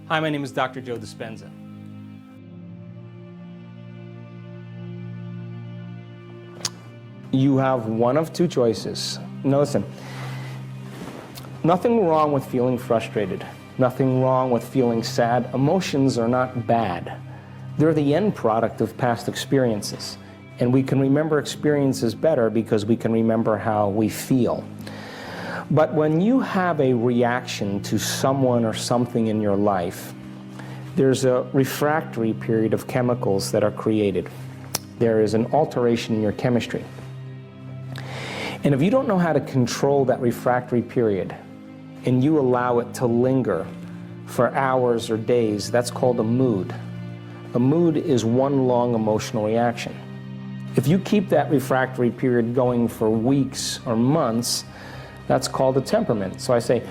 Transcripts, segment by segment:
Hi, my name is Dr. Joe Dispenza. You have one of two choices. Now listen, nothing wrong with feeling frustrated. Nothing wrong with feeling sad. Emotions are not bad. They're the end product of past experiences. And we can remember experiences better because we can remember how we feel. But when you have a reaction to someone or something in your life, there's a refractory period of chemicals that are created. There is an alteration in your chemistry. And if you don't know how to control that refractory period and you allow it to linger for hours or days, that's called a mood. A mood is one long emotional reaction. If you keep that refractory period going for weeks or months, that's called a temperament. So I say,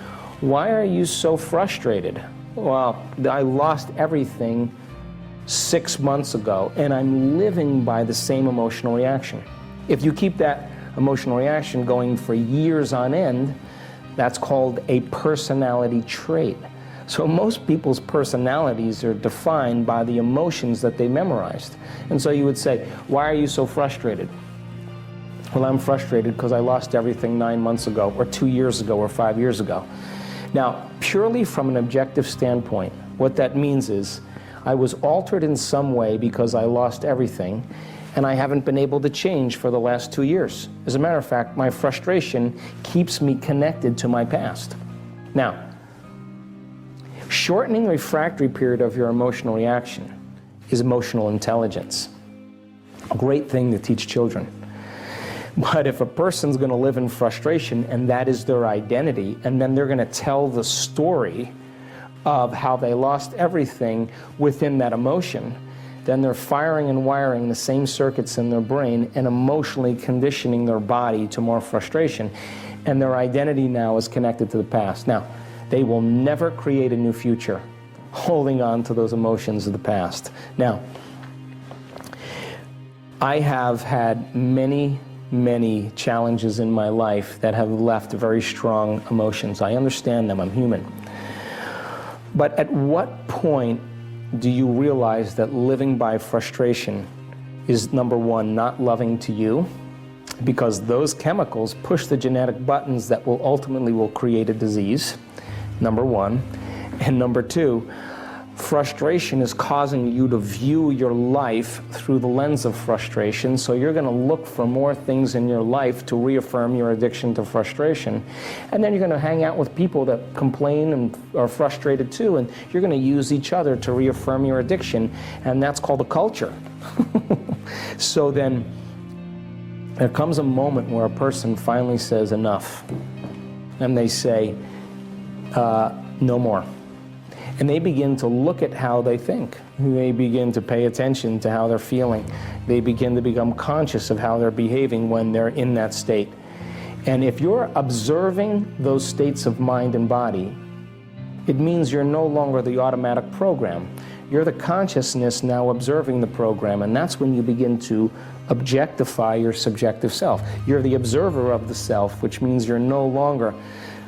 why are you so frustrated? Well, I lost everything 6 months ago and I'm living by the same emotional reaction. If you keep that emotional reaction going for years on end, that's called a personality trait. So most people's personalities are defined by the emotions that they memorized. And so you would say, why are you so frustrated? Well, I'm frustrated because I lost everything 9 months ago, or 2 years ago, or 5 years ago. Now, purely from an objective standpoint, what that means is I was altered in some way because I lost everything, and I haven't been able to change for the last 2 years. As a matter of fact, my frustration keeps me connected to my past. Now, shortening the refractory period of your emotional reaction is emotional intelligence. A great thing to teach children. But if a person's going to live in frustration and that is their identity, and then they're going to tell the story of how they lost everything within that emotion, then they're firing and wiring the same circuits in their brain and emotionally conditioning their body to more frustration. And their identity now is connected to the past. Now, they will never create a new future holding on to those emotions of the past. Now, I have had many challenges in my life that have left very strong emotions. I understand them, I'm human. But at what point do you realize that living by frustration is, number one, not loving to you? Because those chemicals push the genetic buttons that will ultimately create a disease, number one. And number two, frustration is causing you to view your life through the lens of frustration, so you're going to look for more things in your life to reaffirm your addiction to frustration. And then you're going to hang out with people that complain and are frustrated too, and you're going to use each other to reaffirm your addiction, and that's called a culture. So then there comes a moment where a person finally says enough, and they say, no more. And they begin to look at how they think. They begin to pay attention to how they're feeling. They begin to become conscious of how they're behaving when they're in that state. And if you're observing those states of mind and body, it means you're no longer the automatic program. You're the consciousness now observing the program, and that's when you begin to objectify your subjective self. You're the observer of the self, which means you're no longer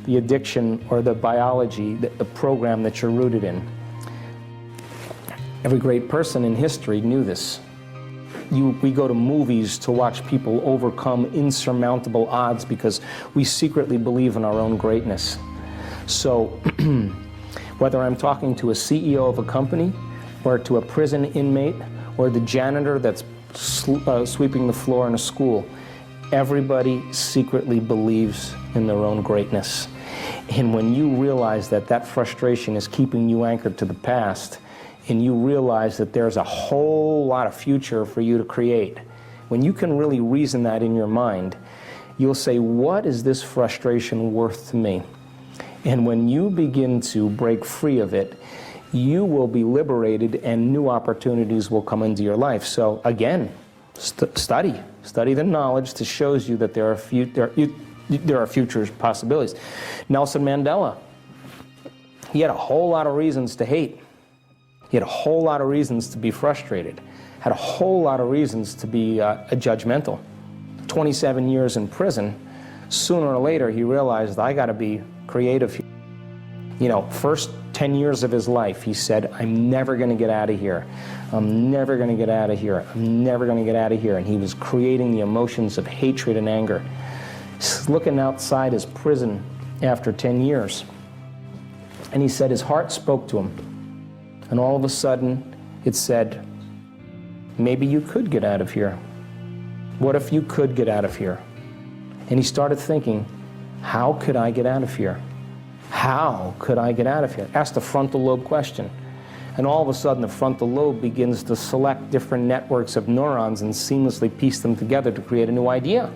the addiction or the biology, the program that you're rooted in. Every great person in history knew this. We go to movies to watch people overcome insurmountable odds because we secretly believe in our own greatness. So whether I'm talking to a CEO of a company or to a prison inmate or the janitor that's sweeping the floor in a school, everybody secretly believes in their own greatness. And when you realize that that frustration is keeping you anchored to the past, and you realize that there's a whole lot of future for you to create, when you can really reason that in your mind, you'll say, what is this frustration worth to me? And when you begin to break free of it, you will be liberated and new opportunities will come into your life. So again, study the knowledge that shows you that there are future possibilities. Nelson Mandela, he had a whole lot of reasons to hate. He had a whole lot of reasons to be frustrated. Had a whole lot of reasons to be judgmental. 27 years in prison, sooner or later he realized, I got to be creative here. You know, first 10 years of his life, he said, I'm never going to get out of here. I'm never going to get out of here. I'm never going to get out of here. And he was creating the emotions of hatred and anger. He's looking outside his prison after 10 years. And he said his heart spoke to him. And all of a sudden, it said, maybe you could get out of here. What if you could get out of here? And he started thinking, how could I get out of here? How could I get out of here? Ask the frontal lobe question. And all of a sudden, the frontal lobe begins to select different networks of neurons and seamlessly piece them together to create a new idea.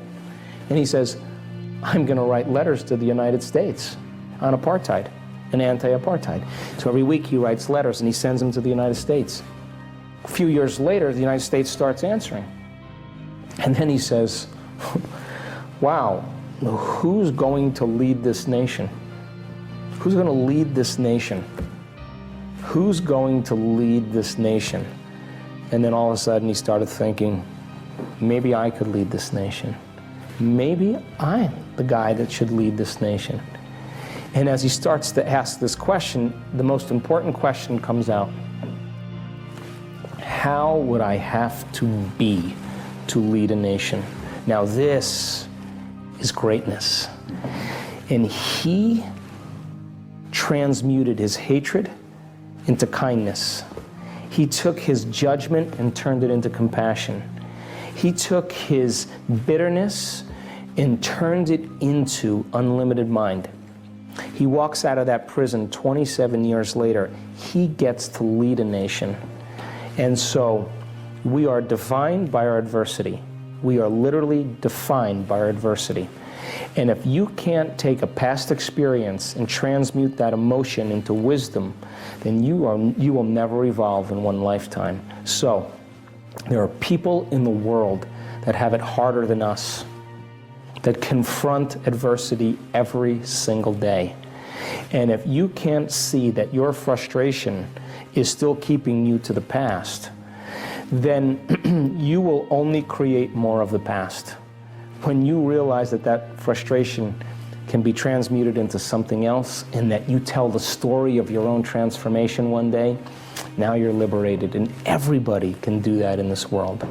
And he says, I'm going to write letters to the United States on apartheid and anti-apartheid. So every week he writes letters and he sends them to the United States. A few years later, the United States starts answering. And then he says, wow, who's going to lead this nation? Who's going to lead this nation? Who's going to lead this nation? And then all of a sudden he started thinking, maybe I could lead this nation. Maybe I'm the guy that should lead this nation. And as he starts to ask this question, the most important question comes out. How would I have to be to lead a nation? Now this is greatness. And he transmuted his hatred into kindness. He took his judgment and turned it into compassion. He took his bitterness and turned it into unlimited mind. He walks out of that prison 27 years later. He gets to lead a nation. And so we are defined by our adversity. We are literally defined by our adversity. And if you can't take a past experience and transmute that emotion into wisdom, then you will never evolve in one lifetime. So there are people in the world that have it harder than us, that confront adversity every single day. And if you can't see that your frustration is still keeping you to the past, then you will only create more of the past. When you realize that that frustration can be transmuted into something else and that you tell the story of your own transformation one day, now you're liberated, and everybody can do that in this world.